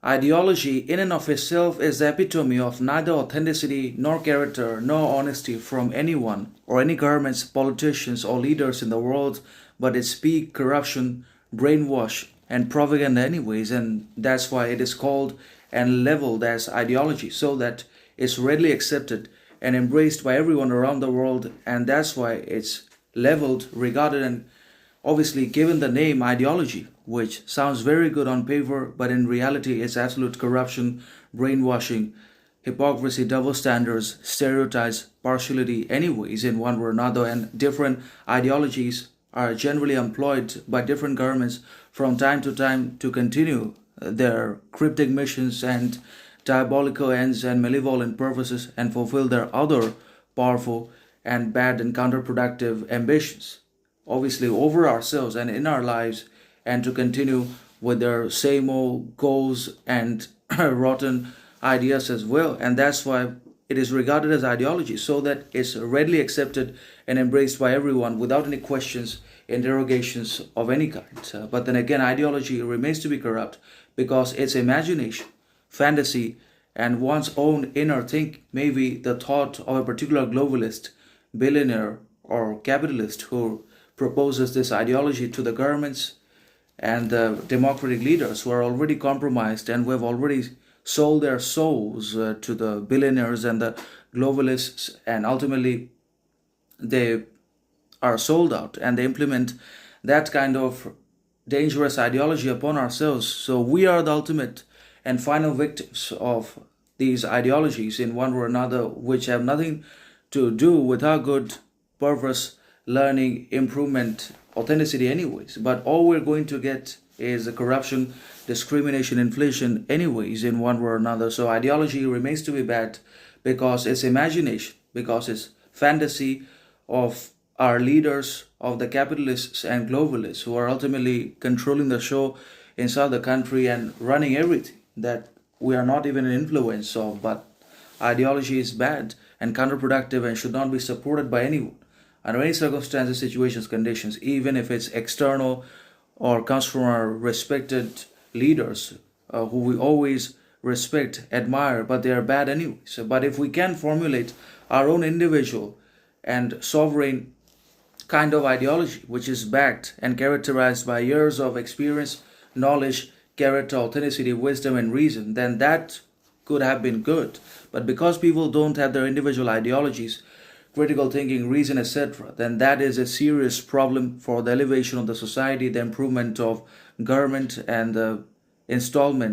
Ideology, in and of itself, is the epitome of neither authenticity nor character nor honesty from anyone or any governments, politicians, or leaders in the world, but it's peak corruption, brainwash, and propaganda, anyways, and that's why it is called and labeled as ideology, so that it's readily accepted and embraced by everyone around the world, and that's why it's leveled, regarded, and obviously given the name ideology, which sounds very good on paper, but in reality it's absolute corruption, brainwashing, hypocrisy, double standards, stereotypes, partiality, anyways, in one way or another, and different ideologies are generally employed by different governments from time to time to continue their cryptic missions and diabolical ends and malevolent purposes and fulfill their other powerful and bad and counterproductive ambitions, obviously over ourselves and in our lives, and to continue with their same old goals and rotten ideas as well. And that's why it is regarded as ideology, so that it's readily accepted and embraced by everyone without any questions, interrogations of any kind. But then again, ideology remains to be corrupt because it's imagination, fantasy, and one's own inner think, maybe the thought of a particular globalist, billionaire, or capitalist who proposes this ideology to the governments and the democratic leaders who are already compromised and who have already sold their souls to the billionaires and the globalists, and ultimately they are sold out and they implement that kind of dangerous ideology upon ourselves. So we are the ultimate and final victims of these ideologies in one way or another, which have nothing to do with our good purpose, learning, improvement, authenticity, anyways. But all we're going to get is the corruption, discrimination, inflation, anyways, in one way or another. So ideology remains to be bad because it's imagination, because it's fantasy of our leaders, of the capitalists and globalists who are ultimately controlling the show inside the country and running everything that we are not even an influence of. But ideology is bad and counterproductive and should not be supported by anyone under any circumstances, situations, conditions, even if it's external or comes from our respected leaders who we always respect, admire, but they are bad anyway. But if we can formulate our own individual and sovereign kind of ideology, which is backed and characterized by years of experience, knowledge, character, authenticity, wisdom, and reason, then that could have been good. But because people don't have their individual ideologies, critical thinking, reason, etc., then that is a serious problem for the elevation of the society, the improvement of government, and the installment